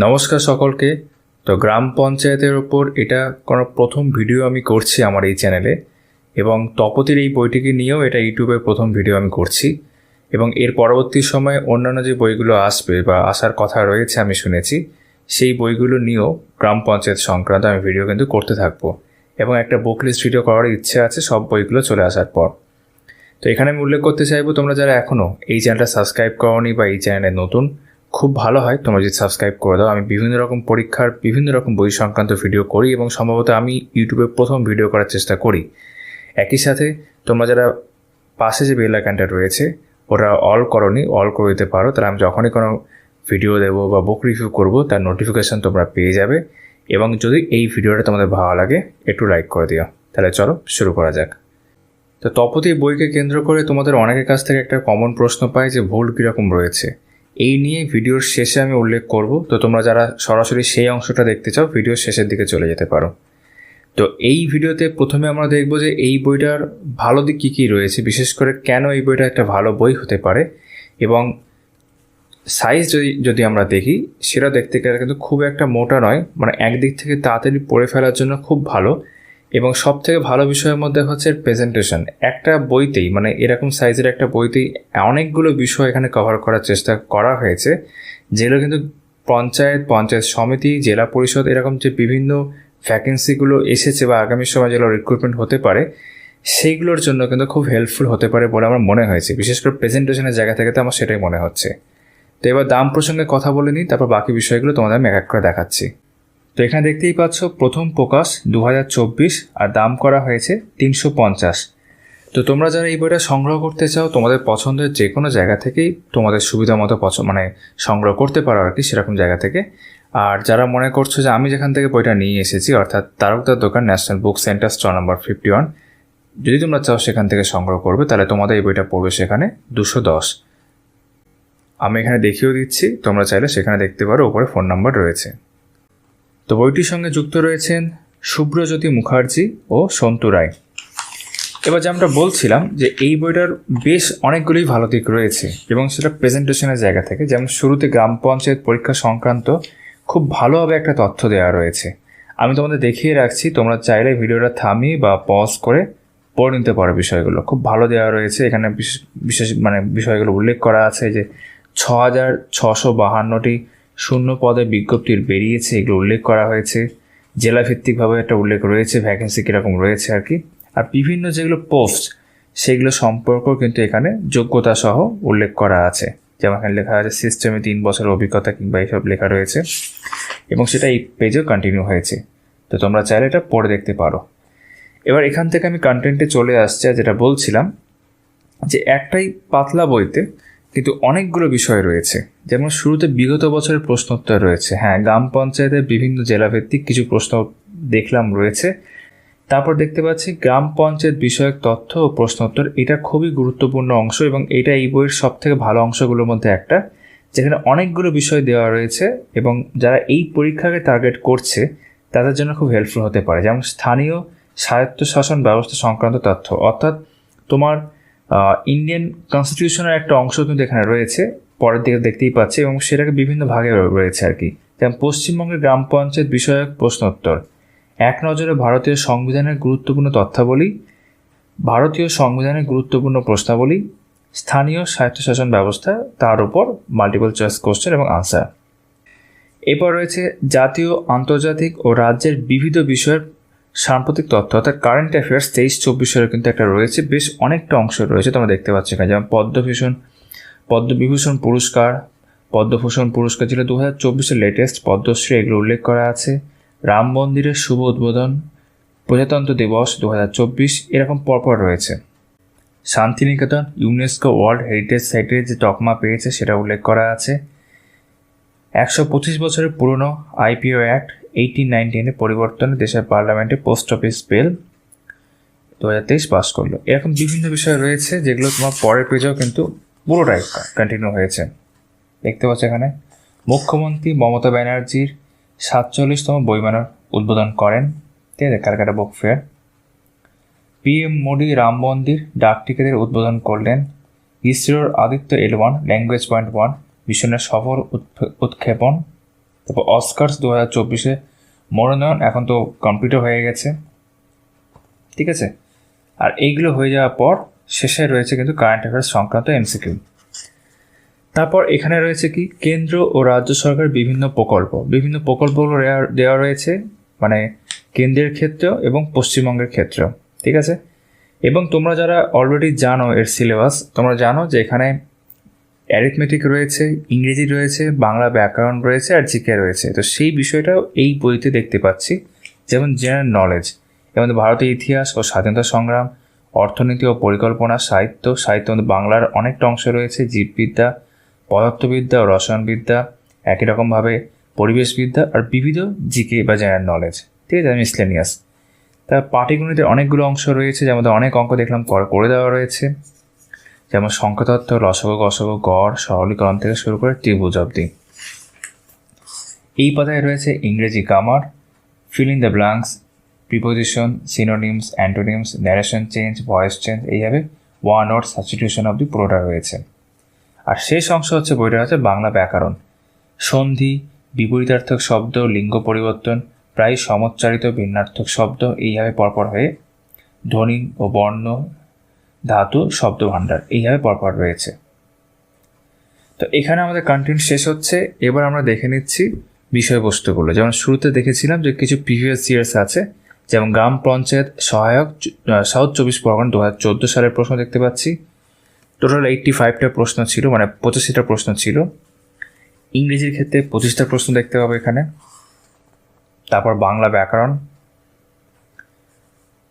নমস্কার সকলকে। তো গ্রাম পঞ্চায়েতের ওপর এটা কোনো প্রথম ভিডিও আমি করছি আমার এই চ্যানেলে, এবং তপতির এই বইটিকে নিয়েও এটা ইউটিউবের প্রথম ভিডিও আমি করছি। এবং এর পরবর্তী সময়ে অন্যান্য যে বইগুলো আসবে বা আসার কথা রয়েছে আমি শুনেছি, সেই বইগুলো নিয়েও গ্রাম পঞ্চায়েত সংক্রান্ত আমি ভিডিও কিন্তু করতে থাকবো, এবং একটা বুক লিস্ট ভিডিও করার ইচ্ছে আছে সব বইগুলো চলে আসার পর। তো এখানে আমি উল্লেখ করতে চাইবো, তোমরা যারা এখনও এই চ্যানেলটা সাবস্ক্রাইব করোনি বা এই চ্যানেলে নতুন, খুব ভালো হয় তোমরা যদি সাবস্ক্রাইব করে দাও। আমি বিভিন্ন রকম পরীক্ষার বিভিন্ন রকম বই সংক্রান্ত ভিডিও করি, এবং সম্ভবত আমি ইউটিউবে প্রথম ভিডিও করার চেষ্টা করি। একই সাথে তোমরা যারা পাশে যে বেল আইকনটা রয়েছে ওটা অল করনি, অল করে দিতে পারো, তাহলে আমি যখনই কোনো ভিডিও দেবো বা বুক রিভিউ করবো তার নোটিফিকেশান তোমরা পেয়ে যাবে। এবং যদি এই ভিডিওটা তোমাদের ভালো লাগে একটু লাইক করে দিও। তাহলে চলো শুরু করা যাক। তো তপতি বইকে কেন্দ্র করে তোমাদের অনেকের কাছ থেকে একটা কমন প্রশ্ন পাই যে ভুল কীরকম রয়েছে। এই নিয়ে ভিডিওর শেষে আমি উল্লেখ করব। তো তোমরা যারা সরাসরি সেই অংশটা দেখতে চাও ভিডিওর শেষের দিকে চলে যেতে পারো। তো এই ভিডিওতে প্রথমে আমরা দেখব যে এই বইটার ভালো দিক কী কী রয়েছে, বিশেষ করে কেন এই বইটা একটা ভালো বই হতে পারে, এবং সাইজ যদি আমরা দেখি সেটা দেখতে গেলে কিন্তু খুব একটা মোটা নয়, মানে একদিক থেকে তাড়াতাড়ি পড়ে ফেলার জন্য খুব ভালো। এবং সব থেকে ভালো বিষয়ের মধ্যে হচ্ছে প্রেজেন্টেশন। একটা বইতেই, মানে এরকম সাইজের একটা বইতেই অনেকগুলো বিষয় এখানে কভার করার চেষ্টা করা হয়েছে, যেগুলো কিন্তু পঞ্চায়েত সমিতি, জেলা পরিষদ, এরকম যে বিভিন্ন ভ্যাকেন্সিগুলো এসেছে বা আগামী সময় যেগুলো রিক্রুটমেন্ট হতে পারে সেইগুলোর জন্য কিন্তু খুব হেল্পফুল হতে পারে বলে আমার মনে হয়েছে। বিশেষ করে প্রেজেন্টেশনের জায়গা থেকে তো আমার সেটাই মনে হচ্ছে। তো এবার দাম প্রসঙ্গে কথা বলে নিই, তারপর বাকি বিষয়গুলো তোমাদের আমি এক এক করে দেখাচ্ছি। তো এখানে দেখতেই পাচ্ছ প্রথম প্রকাশ 2024, আর দাম করা হয়েছে 350। তো তোমরা যারা এই বইটা সংগ্রহ করতে চাও তোমাদের পছন্দের যে কোনো জায়গা থেকেই তোমাদের সুবিধা মতো মানে সংগ্রহ করতে পারো আর কি, সেরকম জায়গা থেকে। আর যারা মনে করছো যে আমি যেখান থেকে বইটা নিয়ে এসেছি, অর্থাৎ তারকদার দোকান, National Book Centre, stall number 51, যদি তোমরা চাও সেখান থেকে সংগ্রহ করবে তাহলে তোমাদের এই বইটা পড়বে সেখানে 210। আমি এখানে দেখিয়েও দিচ্ছি, তোমরা চাইলে সেখানে দেখতে পারো, ওপরে ফোন নাম্বার রয়েছে। তো বইটির সঙ্গে যুক্ত রয়েছেন শুভ্রজ্যোতি মুখার্জি ও সন্তু রায়। এবার যে আমরা বলছিলাম যে এই বইটার বেশ অনেকগুলোই ভালো দিক রয়েছে, এবং সেটা প্রেজেন্টেশনের জায়গা থেকে, যেমন শুরুতে গ্রাম পঞ্চায়েত পরীক্ষা সংক্রান্ত খুব ভালোভাবে একটা তথ্য দেওয়া রয়েছে। আমি তোমাদের দেখিয়ে রাখছি, তোমরা চাইলে ভিডিওটা থামিয়ে বা পজ করে পড়ে নিতে পারো। বিষয়গুলো খুব ভালো দেওয়া রয়েছে এখানে। বিশেষ বিষয়গুলো উল্লেখ করা আছে যে 6652টি শূন্য পদে বিজ্ঞপ্তির বেরিয়েছে, এগুলো উল্লেখ করা হয়েছে। জেলাভিত্তিকভাবে একটা উল্লেখ রয়েছে, ভ্যাকেন্সি কীরকম রয়েছে আর কি। আর বিভিন্ন যেগুলো পোস্ট সেগুলো সম্পর্কেও কিন্তু এখানে যোগ্যতা সহ উল্লেখ করা আছে। যেমন এখানে লেখা আছে সিস্টেমে 3 বছরের অভিজ্ঞতা কিংবা এইসব লেখা রয়েছে, এবং সেটা এই পেজেও কন্টিনিউ হয়েছে। তো তোমরা চাইলে এটা পড়ে দেখতে পারো। এবার এখান থেকে আমি কন্টেন্টে চলে আসছি। আর যেটা বলছিলাম যে একটাই পাতলা বইতে কিন্তু অনেকগুলো বিষয় রয়েছে। যেমন শুরুতে বিগত বছরের প্রশ্নোত্তর রয়েছে। হ্যাঁ, গ্রাম পঞ্চায়েতের বিভিন্ন জেলাভিত্তিক কিছু প্রশ্ন দেখলাম রয়েছে। তারপর দেখতে পাচ্ছি গ্রাম পঞ্চায়েত বিষয়ক তথ্য ও প্রশ্নোত্তর। এটা খুবই গুরুত্বপূর্ণ অংশ, এবং এটা এই বইয়ের সব থেকে ভালো অংশগুলোর মধ্যে একটা, যেখানে অনেকগুলো বিষয় দেওয়া রয়েছে, এবং যারা এই পরীক্ষাকে টার্গেট করছে তাদের জন্য খুব হেল্পফুল হতে পারে। যেমন স্থানীয় স্বায়ত্তশাসন ব্যবস্থা সংক্রান্ত তথ্য, অর্থাৎ তোমার ইন্ডিয়ান কনস্টিটিউশনের একটা অংশ কিন্তু এখানে রয়েছে, পরের দিকে দেখতেই পাচ্ছি, এবং সেটাকে বিভিন্ন ভাগে রয়েছে আর কি। যেমন পশ্চিমবঙ্গের গ্রাম পঞ্চায়েত বিষয়ক প্রশ্নোত্তর, এক নজরে ভারতীয় সংবিধানের গুরুত্বপূর্ণ তথ্যাবলী, ভারতীয় সংবিধানের গুরুত্বপূর্ণ প্রশ্নাবলী, স্থানীয় স্বায়ত্তশাসন ব্যবস্থা, তার উপর মাল্টিপল চয়েস কোশ্চেন এবং আনসার। এরপর রয়েছে জাতীয়, আন্তর্জাতিক ও রাজ্যের বিবিধ বিষয়ের সাম্প্রতিক তথ্য, অর্থাৎ কারেন্ট অ্যাফেয়ার্স 23-24 কিন্তু একটা রয়েছে। বেশ অনেকটা অংশ রয়েছে, তোমরা দেখতে পাচ্ছ এখানে। যেমন পদ্মবিভূষণ পুরস্কার, পদ্মভূষণ পুরস্কার যেটা 2024-এর লেটেস্ট, পদ্মশ্রী, এগুলো উল্লেখ করা আছে। রাম মন্দিরের শুভ উদ্বোধন, প্রজাতন্ত্র দিবস 2024, এরকম পরপর রয়েছে। শান্তিনিকেতন ইউনেস্কো ওয়ার্ল্ড হেরিটেজ সাইটের যে তকমা পেয়েছে সেটা উল্লেখ করা আছে। 125 বছরের পুরনো IPO অ্যাক্ট 1819 পরিবর্তনে দেশের পার্লামেন্টে পোস্ট অফিস বিল 2023 পাস করলো। এরকম বিভিন্ন বিষয় রয়েছে যেগুলো তোমার পরের পেজেও কিন্তু পুরোটাই কন্টিনিউ হয়েছে। দেখতে পাচ্ছ এখানে মুখ্যমন্ত্রী মমতা ব্যানার্জির 47তম বইমেলার উদ্বোধন করেন, ঠিক আছে, Calcutta book fair. PM Modi Ram মন্দির ডাক টিকিটের উদ্বোধন করলেন। ইসরোর আদিত্য L1 ল্যাঙ্গুয়েজ পয়েন্ট 1 মিশনের সফল উৎক্ষেপণ। তারপর অস্কার্স 2024 মনোনয়ন এখন তো কমপ্লিটও হয়ে গেছে, ঠিক আছে। আর এইগুলো হয়ে যাওয়ার পর শেষে রয়েছে কিন্তু কারেন্ট অ্যাফেয়ার্স সংক্রান্ত এমসিকিউ। তারপর এখানে রয়েছে কি কেন্দ্র ও রাজ্য সরকারের বিভিন্ন প্রকল্পগুলো দেওয়া রয়েছে, মানে কেন্দ্রের ক্ষেত্রেও এবং পশ্চিমবঙ্গের ক্ষেত্রেও, ঠিক আছে। এবং তোমরা যারা অলরেডি জানো এর সিলেবাস, তোমরা জানো যে এখানে অ্যারিথমেটিক রয়েছে, ইংরেজি রয়েছে, বাংলা ব্যাকরণ রয়েছে আর জিকে রয়েছে। তো সেই বিষয়টাও এই বইতে দেখতে পাচ্ছি, যেমন জেনারেল নলেজ, যেমন ভারতের ইতিহাস ও স্বাধীনতা সংগ্রাম, অর্থনীতি ও পরিকল্পনা, সাহিত্য বাংলার অনেকটা অংশ রয়েছে, জীববিদ্যা, পদার্থবিদ্যা ও রসায়নবিদ্যা, একই রকমভাবে পরিবেশবিদ্যা আর বিবিধ জিকে বা জেনারেল নলেজ, ঠিক আছে, মিসলেনিয়াস। তার পাটিগণিতের অনেকগুলো অংশ রয়েছে, যেমন অনেক অঙ্ক দেখলাম করে দেওয়া রয়েছে, যেমন সংখ্যাতত্ত্ব, লসগু, গসগু, গড়, সরলীকরণ থেকে শুরু করে ত্রিভুজ অবধি। এই পাতায় রয়েছে ইংরেজি grammar, fill in the blanks, preposition, synonyms, antonyms, narration change, voice change, এইভাবে ওয়ান ওয়ার্ড সাবস্টিটিউশন অবধি পুরোটা রয়েছে। আর শেষ অংশ হচ্ছে বইটা হচ্ছে বাংলা ব্যাকরণ, সন্ধি, বিপরীতার্থক শব্দ, লিঙ্গ পরিবর্তন, প্রায় সমচ্চারিত ভিন্নার্থক শব্দ, এইভাবে পরপর হয়ে ধ্বনি ও বর্ণ, ধাতু, শব্দ ভাণ্ডার, এইভাবে পরপর রয়েছে। তো এখানে আমাদের কন্টেন্ট শেষ হচ্ছে। এবার আমরা দেখে নিচ্ছি বিষয়বস্তুগুলো। যেমন শুরুতে দেখেছিলাম যে কিছু প্রিভিয়াস ইয়ার্স আছে, যেমন গ্রাম পঞ্চায়েত সহায়ক সাউথ 24 পরগনা 2014 সালের প্রশ্ন দেখতে পাচ্ছি। টোটাল 85টা প্রশ্ন ছিল, মানে 85টা প্রশ্ন ছিল। ইংরেজির ক্ষেত্রে 25টা প্রশ্ন দেখতে পাবো এখানে। তারপর বাংলা ব্যাকরণ,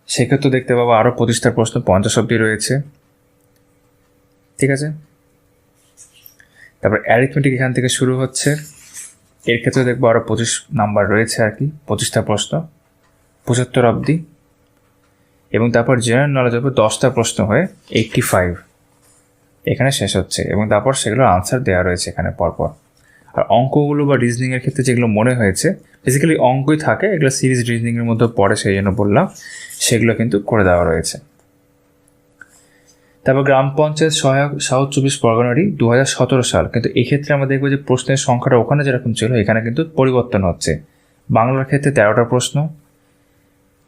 সেক্ষেত্রে দেখতে পাবো আরও 25টা প্রশ্ন, 50 অব্দি রয়েছে, ঠিক আছে। তারপর অ্যারিথমেটিক এখান থেকে শুরু হচ্ছে, এর ক্ষেত্রে দেখবো আরও 25 নাম্বার রয়েছে আর কি, 25টা প্রশ্ন, 75 অব্দি। এবং তারপর জেনারেল নলেজ হবে 10টা প্রশ্ন হয়ে 85 এখানে শেষ হচ্ছে, এবং তারপর সেগুলোর আনসার দেওয়া রয়েছে এখানে পরপর। আর অঙ্কগুলো বা রিজনিংয়ের ক্ষেত্রে যেগুলো মনে হয়েছে, বেসিক্যালি অঙ্কই থাকে, এগুলো সিরিজ রিজনিংয়ের মধ্যে পড়ে, সেই জন্য বললাম, সেগুলো কিন্তু করে দেওয়া রয়েছে। তারপর গ্রাম পঞ্চায়েত সহায়ক সাউথ 24 পরগনারই 2017 সাল, কিন্তু এক্ষেত্রে আমরা দেখবো যে প্রশ্নের সংখ্যাটা ওখানে যেরকম ছিল এখানে কিন্তু পরিবর্তন হচ্ছে। বাংলার ক্ষেত্রে 13টা প্রশ্ন,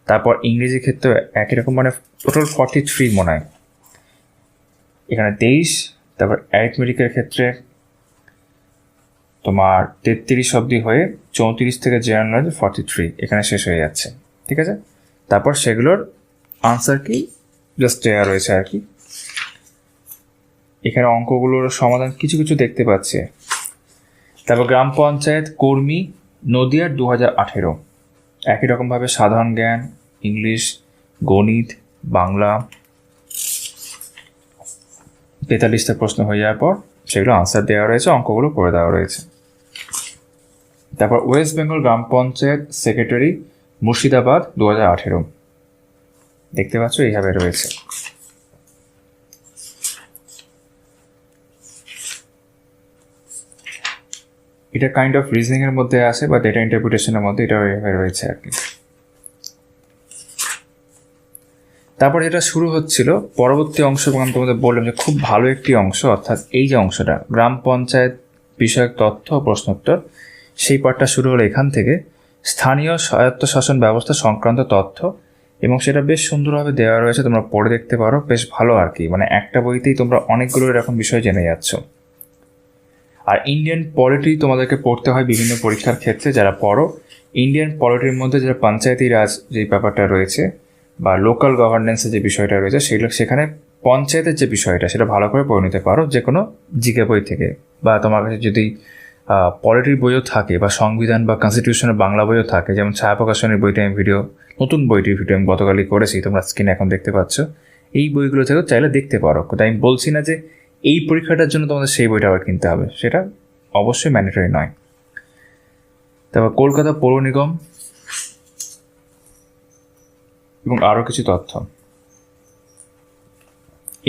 তারপর ইংরেজির ক্ষেত্রে একই রকম, মানে টোটাল 43 মনে হয়, এখানে 23। তারপর অ্যারিথমেটিকের ক্ষেত্রে তোমার 33 অব্দি হয়ে 34 থেকে জেনারেল নলেজ 43 এখানে শেষ হয়ে যাচ্ছে, ঠিক আছে। তারপর সেগুলোর আনসার কি জাস্ট দেওয়া রয়েছে আর কি। এখানে অঙ্কগুলোর সমাধান কিছু কিছু দেখতে পাচ্ছে। তারপর গ্রাম পঞ্চায়েত কর্মী নদিয়ার 2018, একই রকমভাবে সাধারণ জ্ঞান, ইংলিশ, গণিত, বাংলা, 43টা প্রশ্ন হয়ে যাওয়ার পর সেগুলো আনসার দেওয়া রয়েছে, অঙ্কগুলো করে দেওয়া রয়েছে। তারপর ওয়েস্ট বেঙ্গল গ্রাম পঞ্চায়েত সেক্রেটারি মুর্শিদাবাদ 2018, দেখতে পাচ্ছ এইভাবে রয়েছে। এটা কাইন্ড অফ রিজনিংয়ের মধ্যে আছে বা ডেটা ইন্টারপ্রিটেশনের মধ্যে, এটা এইভাবে রয়েছে আর কি। তারপর যেটা শুরু হচ্ছিল পরবর্তী অংশ, আমি তোমাদের বললাম যে খুব ভালো একটি অংশ, অর্থাৎ এই যে অংশটা গ্রাম পঞ্চায়েত বিষয়ক তথ্য ও প্রশ্নোত্তর, সেই পার্টটা শুরু হলো এখান থেকে। স্থানীয় স্বায়ত্তশাসন ব্যবস্থা সংক্রান্ত তথ্য, এবং সেটা বেশ সুন্দরভাবে দেওয়া রয়েছে, তোমরা পড়ে দেখতে পারো, বেশ ভালো আর কি। মানে একটা বইতেই তোমরা অনেকগুলো এরকম বিষয় জেনে যাচ্ছ। আর ইন্ডিয়ান পলিটি তোমাদেরকে পড়তে হয় বিভিন্ন পরীক্ষার ক্ষেত্রে, যারা পড়ো। ইন্ডিয়ান পলিটির মধ্যে যারা পঞ্চায়েতি রাজ যে ব্যাপারটা রয়েছে বা লোকাল গভর্নেন্সের যে বিষয়টা রয়েছে, সেখানে পঞ্চায়েতের যে বিষয়টা সেটা ভালো করে পড়ে নিতে পারো যে কোনো জিকে বই থেকে, বা তোমার কাছে যদি পলিটির বইও থাকে বা সংবিধান বা কনস্টিটিউশনের বাংলা বইও থাকে, যেমন ছায়া প্রকাশনের বইটা আমি নতুন বইটির ভিডিও আমি গতকালই করেছি, তোমরা স্ক্রিনে এখন দেখতে পাচ্ছ। এই বইগুলো থেকেও চাইলে দেখতে পারো। কিন্তু আমি বলছি না যে এই পরীক্ষাটার জন্য তোমাদের সেই বইটা আবার কিনতে হবে, সেটা অবশ্যই ম্যান্ডেটরি নয়। তারপর কলকাতা পৌর নিগম এবং আরও কিছু তথ্য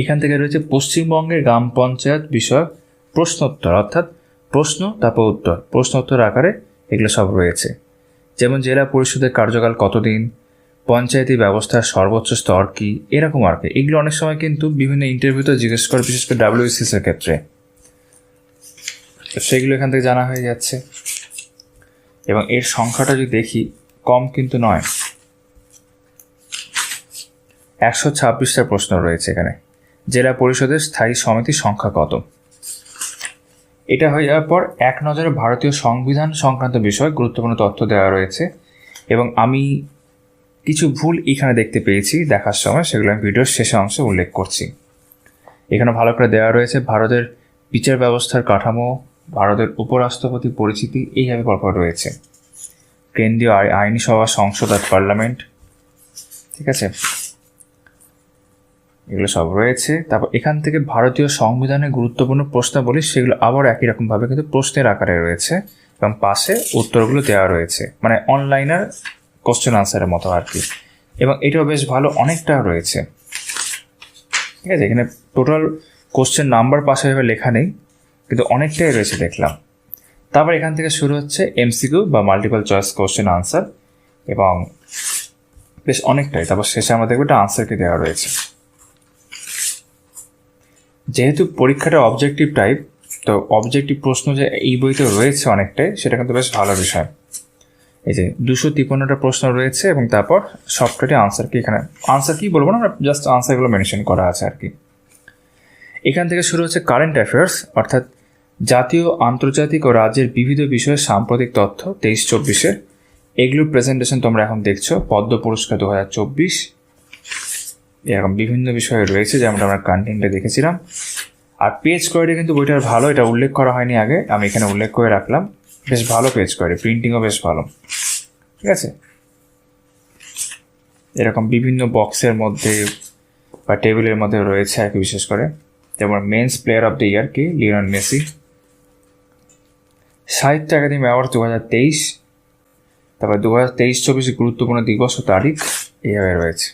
এখান থেকে রয়েছে। পশ্চিমবঙ্গের গ্রাম পঞ্চায়েত বিষয়ক প্রশ্নোত্তর, অর্থাৎ প্রশ্ন তারপর উত্তর, প্রশ্নোত্তর আকারে এগুলো সব রয়েছে। যেমন জেলা পরিষদের কার্যকাল কতদিন, পঞ্চায়েতি ব্যবস্থার সর্বোচ্চ স্তর কী, এরকম আর কি। এগুলো অনেক সময় কিন্তু বিভিন্ন ইন্টারভিউতে জিজ্ঞেস করে, বিশেষ করে WBCS এর ক্ষেত্রে, সেগুলো এখান থেকে জানা হয়ে যাচ্ছে। এবং এর সংখ্যাটা যদি দেখি কম কিন্তু নয়, 126টা প্রশ্ন রয়েছে এখানে। জেলা পরিষদের স্থায়ী সমিতির সংখ্যা কত? এটা হয়ে যাওয়ার পর এক নজরে ভারতীয় সংবিধান সংক্রান্ত বিষয়ে গুরুত্বপূর্ণ তথ্য দেওয়া রয়েছে এবং আমি কিছু ভুল এখানে দেখতে পেয়েছি দেখার সময়, সেগুলো আমি ভিডিওর শেষে অংশে উল্লেখ করছি। এখানে ভালো করে দেওয়া রয়েছে ভারতের বিচার ব্যবস্থার কাঠামো, ভারতের উপরাষ্ট্রপতি পরিচিতি, এইভাবে পরপর রয়েছে। কেন্দ্রীয় আইনি সভা, সংসদ আর পার্লামেন্ট, ঠিক আছে, এগুলো সব রয়েছে। তারপর এখান থেকে ভারতীয় সংবিধানের গুরুত্বপূর্ণ প্রশ্নাবলী, সেগুলো আবার একই রকমভাবে কিন্তু প্রশ্নের আকারে রয়েছে এবং পাশে উত্তরগুলো দেওয়া রয়েছে, মানে অনলাইনের কোশ্চেন আনসারের মতো আর কি। এবং এটাও বেশ ভালো, অনেকটা রয়েছে, ঠিক আছে। এখানে টোটাল কোশ্চেন নাম্বার পাশে এভাবে লেখা নেই, কিন্তু অনেকটাই রয়েছে দেখলাম। তারপর এখান থেকে শুরু হচ্ছে এমসিকিউ বা মাল্টিপল চয়েস কোশ্চেন আনসার, এবং বেশ অনেকটাই। তারপর শেষে আমরা দেখবো একটা আনসারকে দেওয়া রয়েছে। যেহেতু পরীক্ষাটা অবজেক্টিভ টাইপ, তো অবজেক্টিভ প্রশ্ন যে এই বইতে রয়েছে অনেকটাই, সেটা কিন্তু বেশ ভালো বিষয়। এই যে 253টা প্রশ্ন রয়েছে এবং তারপর সবকটি আনসার কি, এখানে আনসার কি বলবো না, জাস্ট আনসারগুলো মেনশন করা আছে আর কি। এখান থেকে শুরু হচ্ছে কারেন্ট অ্যাফেয়ার্স, অর্থাৎ জাতীয়, আন্তর্জাতিক ও রাজ্যের বিবিধ বিষয়ে সাম্প্রতিক তথ্য 23-24-এর। এগুলোর প্রেজেন্টেশন তোমরা এখন দেখছো। পদ্ম পুরস্কার 2024, এরকম বিভিন্ন বিষয়ে রয়েছে, যেমন আমরা কন্টেন্টে দেখেছিলাম। আর পেজ কোয়ালিটি কিন্তু বইটার ভালো, এটা উল্লেখ করা হয়নি আগে, আমি এখানে উল্লেখ করে রাখলাম। বেশ ভালো পেজ কোয়ালিটি, প্রিন্টিংও বেশ ভালো, ঠিক আছে। এরকম বিভিন্ন বক্সের মধ্যে বা টেবিলের মধ্যে রয়েছে আর কি, বিশেষ করে যেমন men's player of the year কি, Lionel Messi. Sahitya Akademi award 2023, তারপর 2023-24 গুরুত্বপূর্ণ দিবস ও তারিখ এইভাবে রয়েছে।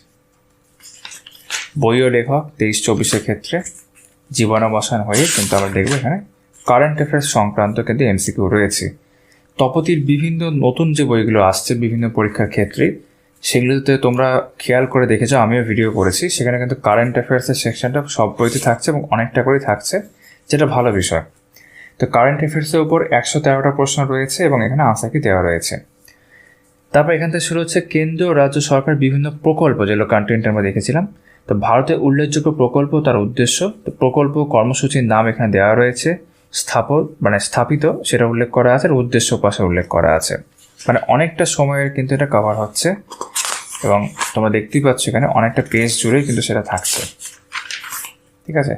বই ও লেখক 23-24-এর ক্ষেত্রে জীবনাবসান হয়ে কিন্তু আমরা দেখবো এখানে কারেন্ট অ্যাফেয়ার্স সংক্রান্ত কিন্তু এমসিকিউ রয়েছে। তপতির বিভিন্ন নতুন যে বইগুলো আসছে বিভিন্ন পরীক্ষার ক্ষেত্রে, সেগুলোতে তোমরা খেয়াল করে দেখেছো, আমিও ভিডিও করেছি, সেখানে কিন্তু কারেন্ট অ্যাফেয়ার্সের সেকশনটা সব বইতে থাকছে এবং অনেকটা করেই থাকছে, যেটা ভালো বিষয়। তো কারেন্ট অ্যাফেয়ার্সের উপর 113টা প্রশ্ন রয়েছে এবং এখানে আনসার কি দেওয়া রয়েছে। তারপর এখান থেকে শুরু হচ্ছে কেন্দ্র ও রাজ্য সরকার বিভিন্ন প্রকল্প, যেগুলো কন্টেন্ট আমরা দেখেছিলাম। তো ভারতের উল্লেখযোগ্য প্রকল্প, তার উদ্দেশ্য, তো প্রকল্প কর্মসূচির নাম এখানে দেওয়া রয়েছে, স্থাপিত সেটা উল্লেখ করা আছে, আর উদ্দেশ্য পাশে উল্লেখ করা আছে। মানে অনেকটা সময়ের কিন্তু এটা কভার হচ্ছে এবং তোমরা দেখতেই পাচ্ছ এখানে অনেকটা পেজ জুড়েই কিন্তু সেটা থাকছে, ঠিক আছে।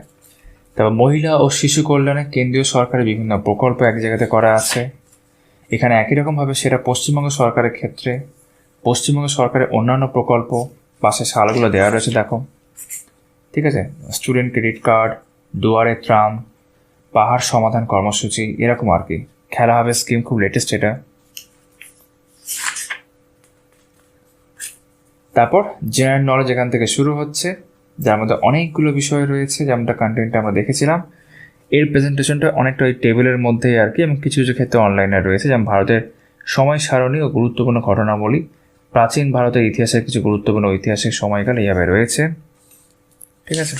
তারপর মহিলা ও শিশু কল্যাণে কেন্দ্রীয় সরকারের বিভিন্ন প্রকল্প এক জায়গাতে করা আছে। এখানে একই রকমভাবে সেটা পশ্চিমবঙ্গ সরকারের ক্ষেত্রে পশ্চিমবঙ্গ সরকারের অন্যান্য প্রকল্প পাশে সালগুলো দেওয়া রয়েছে, দেখো, ঠিক আছে। স্টুডেন্ট ক্রেডিট কার্ড, দুয়ারে ত্রাণ, পাহাড় সমাধান কর্মসূচি, এরকম আর কি। খেলা হবে স্কিম, খুব লেটেস্ট এটা। তারপর জেনারেল নলেজ এখান থেকে শুরু হচ্ছে, যার মধ্যে অনেকগুলো বিষয় রয়েছে, যেমনটা কন্টেন্টটা আমরা দেখেছিলাম। এর প্রেজেন্টেশনটা অনেকটা ওই টেবিলের মধ্যেই আর কি, এবং কিছু কিছু ক্ষেত্রে অনলাইনে রয়েছে, যেমন ভারতের সময় সারণী ও গুরুত্বপূর্ণ ঘটনাবলী, প্রাচীন ভারতের ইতিহাসের কিছু গুরুত্বপূর্ণ ঐতিহাসিক সময়কাল এইভাবে রয়েছে, ঠিক আছে।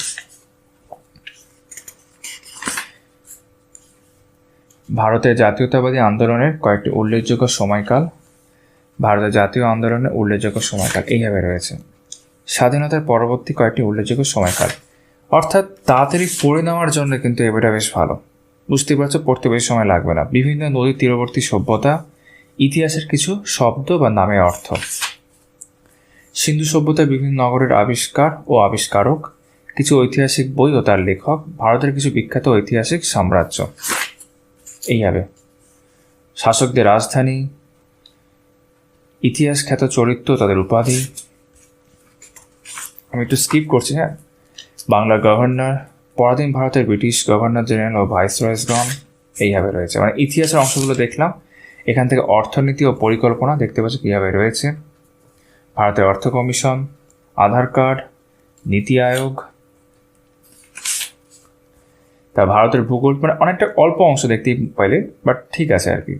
ভারতের জাতীয়তাবাদী আন্দোলনের কয়েকটি উল্লেখযোগ্য সময়কাল, ভারতের জাতীয় আন্দোলনের উল্লেখযোগ্য সময়কাল এইভাবে রয়েছে। স্বাধীনতার পরবর্তী কয়েকটি উল্লেখযোগ্য সময়কাল, অর্থাৎ তাড়াতাড়ি পড়ে নেওয়ার জন্য কিন্তু এই বইটা বেশ ভালো। বুঝতেই পারছো, পড়তে বেশি সময় লাগবে না। বিভিন্ন নদী তীরবর্তী সভ্যতা, ইতিহাসের কিছু শব্দ বা নামের অর্থ, সিন্ধু সভ্যতার বিভিন্ন নগরের আবিষ্কার ও আবিষ্কারক, কিছু ঐতিহাসিক বই ও তার লেখক, ভারতের কিছু বিখ্যাত ঐতিহাসিক সাম্রাজ্য এইভাবে, শাসকদের রাজধানী, ইতিহাস খ্যাত চরিত্র, তাদের উপাধি। আমি একটু স্কিপ করছি, হ্যাঁ। বাংলার গভর্নর, পরাধীন ভারতের ব্রিটিশ গভর্নর জেনারেল ও ভাইসরয়গণ এইভাবে রয়েছে। মানে ইতিহাসের অংশগুলো দেখলাম। এখান থেকে অর্থনীতি ও পরিকল্পনা দেখতে পাচ্ছি কীভাবে রয়েছে, ভারতের অর্থ কমিশন, আধার কার্ড, নীতি আয়োগ, তা ভারতের ভূগোল, মানে অনেকটা অল্প অংশ দেখতেই পাইলে, বাট ঠিক আছে আর কি।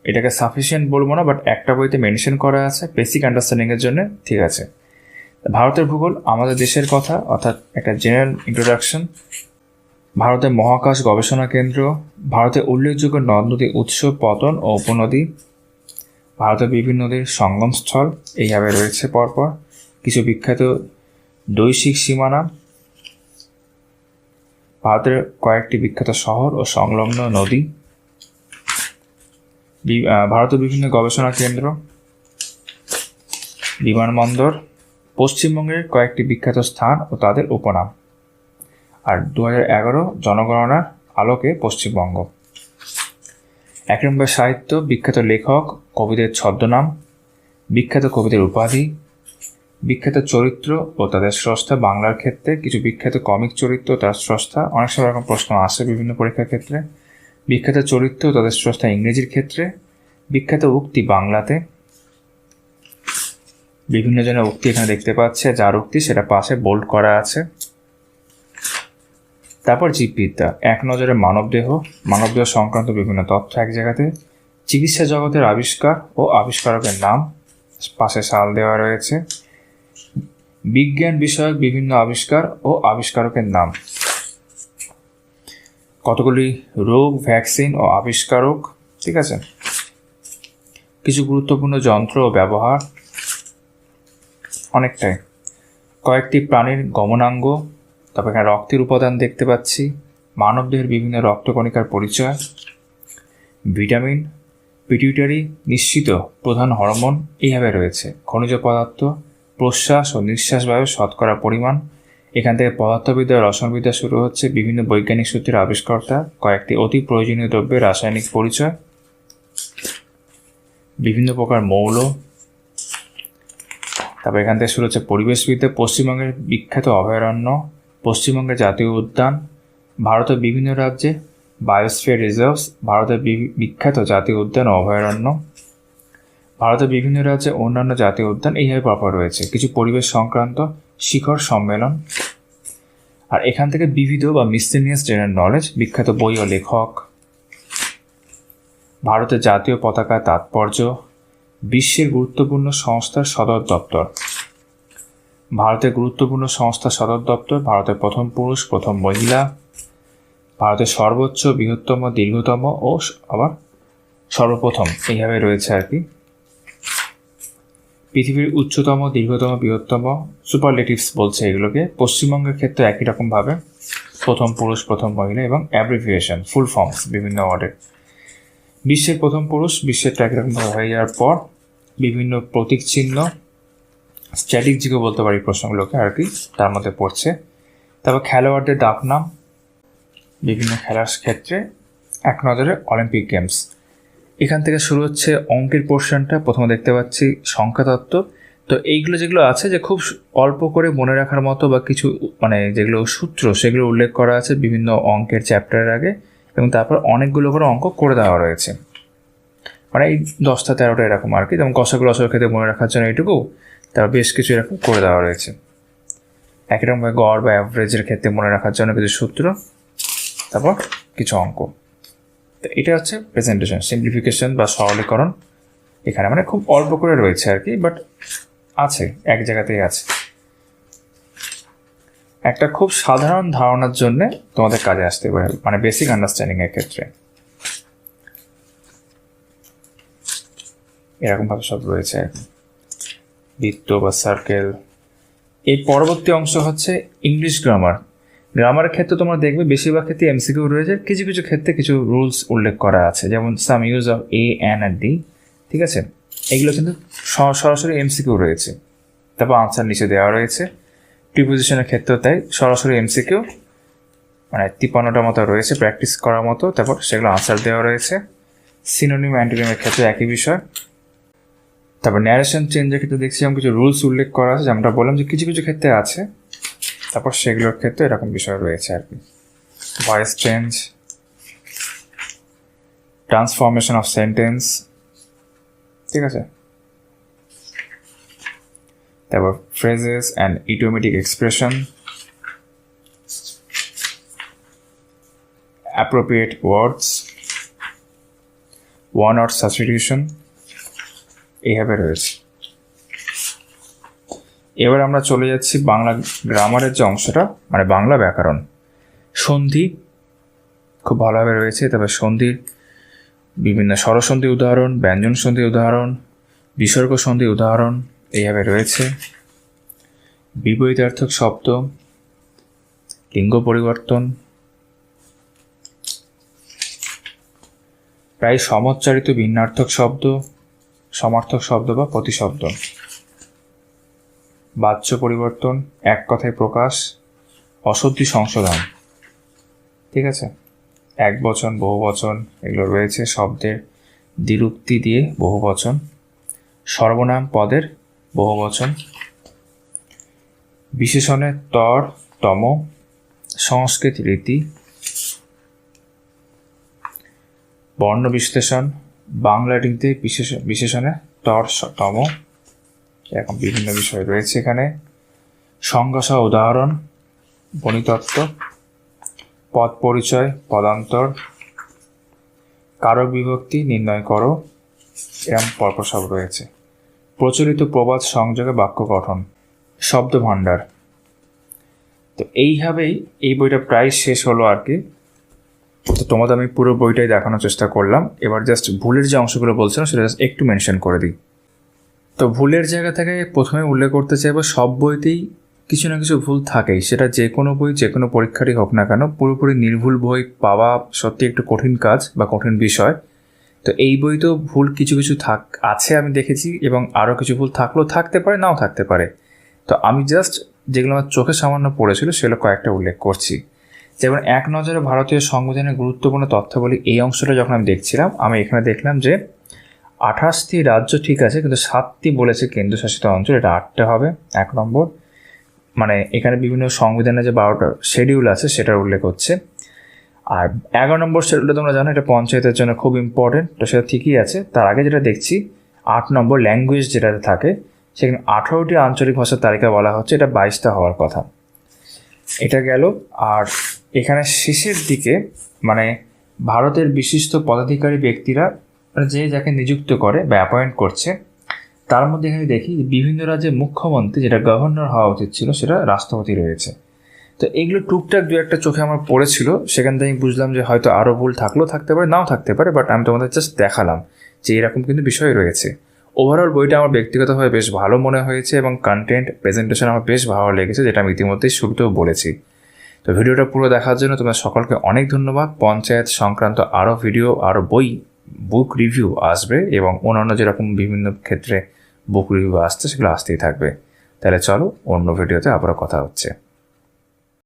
এটাকে সাফিসিয়েন্ট বলবো না, বাট একটা বইতে মেনশন করা আছে বেসিক আন্ডারস্ট্যান্ডিংয়ের জন্য, ঠিক আছে। ভারতের ভূগোল আমাদের দেশের কথা, অর্থাৎ একটা জেনারেল ইন্ট্রোডাকশন। ভারতের মহাকাশ গবেষণা কেন্দ্র, ভারতের উল্লেখযোগ্য নদ নদী উৎস, পতন ও উপনদী, ভারতের বিভিন্ন নদীর সঙ্গমস্থল এইভাবে রয়েছে পরপর। কিছু বিখ্যাত বৈশ্বিক সীমানা, ভারতের কয়েকটি বিখ্যাত শহর ও সংলগ্ন নদী, ভারতের বিভিন্ন গবেষণা কেন্দ্র, বিমানবন্দর, পশ্চিমবঙ্গের কয়েকটি বিখ্যাত স্থান ও তাদের উপনাম, আর 2011 জনগণনার আলোকে পশ্চিমবঙ্গ। 1 নম্বর সাহিত্য, বিখ্যাত লেখক কবিদের ছদ্মনাম, বিখ্যাত কবিদের উপাধি, বিখ্যাত চরিত্র ও তাদের স্রষ্টা। বাংলার ক্ষেত্রে কিছু বিখ্যাত কমিক চরিত্র তার স্রষ্টা, অনেক সময় এরকম প্রশ্ন আসে বিভিন্ন পরীক্ষার ক্ষেত্রে। বিখ্যাত চরিত্র ও তাদের স্রষ্টা ইংরেজির ক্ষেত্রে। বিখ্যাত উক্তি বাংলাতে, বিভিন্ন জনের উক্তি এখানে দেখতে পাচ্ছে, যার উক্তি সেটা পাশে বোল্ড করা আছে। তারপর জীববিদ্যা, এক নজরে মানবদেহ সংক্রান্ত বিভিন্ন তথ্য এক জায়গাতে। চিকিৎসা জগতের আবিষ্কার ও আবিষ্কারকের নাম, পাশে সাল দেওয়া রয়েছে। বিজ্ঞান বিষয়ক বিভিন্ন আবিষ্কার ও আবিষ্কারকের নাম, কতগুলি রোগ, ভ্যাকসিন ও আবিষ্কারক, ঠিক আছে। কিছু গুরুত্বপূর্ণ যন্ত্র ও ব্যবহার, অনেকটাই। কয়েকটি প্রাণীর গমনাঙ্গ, তারপর এখানে রক্তের উপাদান দেখতে পাচ্ছি। মানবদেহের বিভিন্ন রক্তকণিকার পরিচয়। ভিটামিন, পিটিউটারি নিশ্চিত প্রধান হরমোন এইভাবে রয়েছে। খনিজ পদার্থ, প্রশ্বাস ও নিঃশ্বাস বায়ু শতকরা পরিমাণ। এখান থেকে পদার্থবিদ্যা, রসায়নবিদ্যা শুরু হচ্ছে। বিভিন্ন বৈজ্ঞানিক সূত্রের আবিষ্কর্তা, কয়েকটি অতি প্রয়োজনীয় দ্রব্যের রাসায়নিক পরিচয়, বিভিন্ন প্রকার মৌল। তারপর এখান থেকে শুরু হচ্ছে পরিবেশবিদ্যা, পশ্চিমবঙ্গের বিখ্যাত অভয়ারণ্য, পশ্চিমবঙ্গের জাতীয় উদ্যান, ভারতের বিভিন্ন রাজ্যে বায়োস্ফিয়ার রিজার্ভস, ভারতের বিখ্যাত জাতীয় উদ্যান ও অভয়ারণ্য, ভারতের বিভিন্ন রাজ্যে অন্যান্য জাতীয় উদ্যান এইভাবে পরপর রয়েছে। কিছু পরিবেশ সংক্রান্ত শিখর সম্মেলন। আর এখান থেকে বিবিধ বা মিসলেনিয়াস জেনারেল নলেজ, বিখ্যাত বই ও লেখক, ভারতের জাতীয় পতাকার তাৎপর্য, বিশ্বের গুরুত্বপূর্ণ সংস্থার সদর দপ্তর, ভারতের গুরুত্বপূর্ণ সংস্থার সদর দপ্তর, ভারতের প্রথম পুরুষ, প্রথম মহিলা, ভারতের সর্বোচ্চ, বৃহত্তম, দীর্ঘতম ও আবার সর্বপ্রথম এইভাবে রয়েছে আর কি। পৃথিবীর উচ্চতম, দীর্ঘতম, বৃহত্তম, সুপারলেটিভস বলছে এগুলোকে। পশ্চিমবঙ্গের ক্ষেত্রে একই রকমভাবে প্রথম পুরুষ, প্রথম মহিলা এবং অ্যাব্রিভিয়েশন, ফুল ফর্মস বিভিন্ন ওয়ার্ডের। বিশ্বের প্রথম পুরুষ, বিশ্বেরটা একই রকমভাবে হয়ে যাওয়ার পর বিভিন্ন প্রতীক চিহ্ন, স্ট্র্যাটেজিকও বলতে পারি প্রশ্নগুলোকে আর কি, তার মধ্যে পড়ছে। তারপর খেলোয়াড়দের ডাকনাম, বিভিন্ন খেলার ক্ষেত্রে। এক নজরে অলিম্পিক গেমস। এখান থেকে শুরু হচ্ছে অঙ্কের পোর্শনটা। প্রথমে দেখতে পাচ্ছি সংখ্যাতত্ত্ব। তো এইগুলো যেগুলো আছে যে খুব অল্প করে মনে রাখার মতো বা কিছু মানে যেগুলো সূত্র সেগুলো উল্লেখ করা আছে বিভিন্ন অঙ্কের চ্যাপ্টারের আগে, এবং তারপর অনেকগুলো করে অঙ্ক করে দেওয়া রয়েছে, মানে এই 10টা 13টা এরকম আর কি। যেমন গসাগু লসাগু ক্ষেত্রে মনে রাখার জন্য এইটুকু, তারপর বেশ কিছু এরকম করে দেওয়া রয়েছে। একই রকমভাবে গড় বা অ্যাভারেজের ক্ষেত্রে মনে রাখার জন্য কিছু সূত্র, তারপর কিছু অঙ্ক। তো এটা হচ্ছে প্রেজেন্টেশন, সিম্পলিফিকেশন বা সরলীকরণ এখানে মানে খুব অল্প করে রয়েছে আর কি, বাট আছে, এক জায়গাতেই আছে। একটা খুব সাধারণ ধারণার জন্য তোমাদের কাজে আসতে পারে, মানে বেসিক আন্ডারস্ট্যান্ডিং এর ক্ষেত্রে এরকমভাবে সব রয়েছে আর কি। বৃত্ত বা সার্কেল। এই পরবর্তী অংশ হচ্ছে ইংলিশ গ্রামার। গ্রামারের ক্ষেত্রে তোমরা দেখবে বেশিরভাগ ক্ষেত্রে এমসিকিউ রয়েছে, কিছু কিছু ক্ষেত্রে কিছু রুলস উল্লেখ করা আছে, যেমন some use of a, an R D, ঠিক আছে। এগুলো কিন্তু সরাসরি এমসিকিউ রয়েছে। তারপর আনসার নিচে দেওয়া রয়েছে। প্রিপোজিশনের ক্ষেত্রেও তাই, সরাসরি এমসিকিউ মানে 53টা মতো রয়েছে প্র্যাকটিস করার মতো, তারপর সেগুলো আনসার দেওয়া রয়েছে। সিনোনিম, অ্যান্টোনিমের ক্ষেত্রে একই বিষয়। তারপর ন্যারেশন চেঞ্জের ক্ষেত্রে দেখছিলাম কিছু রুলস উল্লেখ করা আছে, যেমনটা বললাম যে কিছু কিছু ক্ষেত্রে আছে, তারপর সেগুলোর ক্ষেত্রে এরকম বিষয় রয়েছে আর কি। Voice change, transformation of sentence, ঠিক আছে। তারপর phrases and idiomatic expression, appropriate words, one word substitution এইভাবে রয়েছে। এবার আমরা চলে যাচ্ছি বাংলা গ্রামারের যে অংশটা, মানে বাংলা ব্যাকরণ। সন্ধি খুব ভালোভাবে রয়েছে, তবে সন্ধির বিভিন্ন স্বরসন্ধি উদাহরণ, ব্যঞ্জন সন্ধি উদাহরণ, বিসর্গ সন্ধি উদাহরণ এইভাবে রয়েছে। বিপরীতার্থক শব্দ, লিঙ্গ পরিবর্তন, প্রায় সমোচ্চারিত ভিন্নার্থক শব্দ, সমার্থক শব্দ বা প্রতিশব্দ, বাচ্য পরিবর্তন, এক কথায় প্রকাশ, অশুদ্ধি সংশোধন, ঠিক আছে, একবচন, বহুবচন এগুলো রয়েছে। শব্দের দ্বিরুক্তি দিয়ে বহুবচন, সর্বনাম পদের বহুবচন, বিশেষণে তর, তম, সংস্কৃত রীতি, বর্ণ বিশ্লেষণ, বাংলা রীতিতে বিশেষণে তর, তম, এরকম বিভিন্ন বিষয় রয়েছে এখানে। সংজ্ঞাসহ উদাহরণ, বনিতত্ত্ব, পদ পরিচয়, পদান্তর, কারক বিভক্তি নির্ণয় করো, এরকম পরপর সব রয়েছে। প্রচলিত প্রবাদ সংযোগে বাক্য গঠন, শব্দ ভাণ্ডার। তো এইভাবেই এই বইটা প্রায় শেষ হলো আর কি। তো তোমাদের আমি পুরো বইটাই দেখানোর চেষ্টা করলাম। এবার জাস্ট ভুলের যে অংশগুলো বলছিলাম সেটা জাস্ট একটু মেনশন করে দিই। তো ভুলের জায়গা থেকে প্রথমে উল্লেখ করতে চাইবো, সব বইতেই কিছু না কিছু ভুল থাকেই। সেটা যে কোনো বই, যে কোনো পরীক্ষারই হোক না কেন, পুরোপুরি নির্ভুল বই পাওয়া সত্যি একটু কঠিন কাজ বা কঠিন বিষয়। তো এই বইতেও ভুল কিছু কিছু আছে আমি দেখেছি, এবং আরও কিছু ভুল থাকলেও থাকতে পারে, নাও থাকতে পারে। তো আমি জাস্ট যেগুলো আমার চোখে সামান্য পড়েছিল সেগুলো কয়েকটা উল্লেখ করছি। যেমন এক নজরে ভারতীয় সংবিধানের গুরুত্বপূর্ণ তথ্যাবলী, এই অংশটা যখন আমি দেখছিলাম, আমি এখানে দেখলাম যে 28টি রাজ্য ঠিক আছে, কিন্তু 7টি বলেছে কেন্দ্রশাসিত অঞ্চল, এটা 8টা হবে 1 নম্বর। মানে এখানে বিভিন্ন সংবিধানে যে 12টা শিডিউল আছে সেটার উল্লেখ হচ্ছে। আর 11 নম্বর শিডিউলটা তোমরা জানো, এটা পঞ্চায়েতের জন্য খুব ইম্পর্টেন্ট, তো সেটা ঠিকই আছে। তার আগে যেটা দেখছি 8 নম্বর ল্যাঙ্গুয়েজ যেটাতে থাকে, সেখানে 18টি আঞ্চলিক ভাষার তালিকা বলা হচ্ছে, এটা 22টা হওয়ার কথা। এটা গেল। আর এখানে শেষের দিকে মানে ভারতের বিশিষ্ট পদাধিকারী ব্যক্তিরা যে যাকে নিযুক্ত করে বা অ্যাপয়েন্ট করছে, তার মধ্যে এখানে দেখি বিভিন্ন রাজ্যের মুখ্যমন্ত্রী, যেটা গভর্নর হওয়া উচিত ছিল, সেটা রাষ্ট্রপতি রয়েছে। তো এগুলো টুকটাক দু একটা চোখে আমার পড়েছিল, সেখান থেকে বুঝলাম যে হয়তো আরও ভুল থাকলেও থাকতে পারে, নাও থাকতে পারে, বাট আমি তোমাদের জাস্ট দেখালাম যে এরকম কিন্তু বিষয় রয়েছে। ওভারঅল বইটা আমার ব্যক্তিগতভাবে বেশ ভালো মনে হয়েছে, এবং কন্টেন্ট প্রেজেন্টেশন আমার বেশ ভালো লেগেছে, যেটা আমি ইতিমধ্যেই শুরুতেও বলেছি। তো ভিডিওটা পুরো দেখার জন্য তোমার সকলকে অনেক ধন্যবাদ। পঞ্চায়েত সংক্রান্ত আরও ভিডিও, আরও বুক রিভিউ আসবে, এবং অন্যান্য যেরকম বিভিন্ন ক্ষেত্রে বুক রিভিউ আসছে সেগুলো আসতেই থাকবে। তাহলে চলো, অন্য ভিডিওতে আবারও কথা হচ্ছে।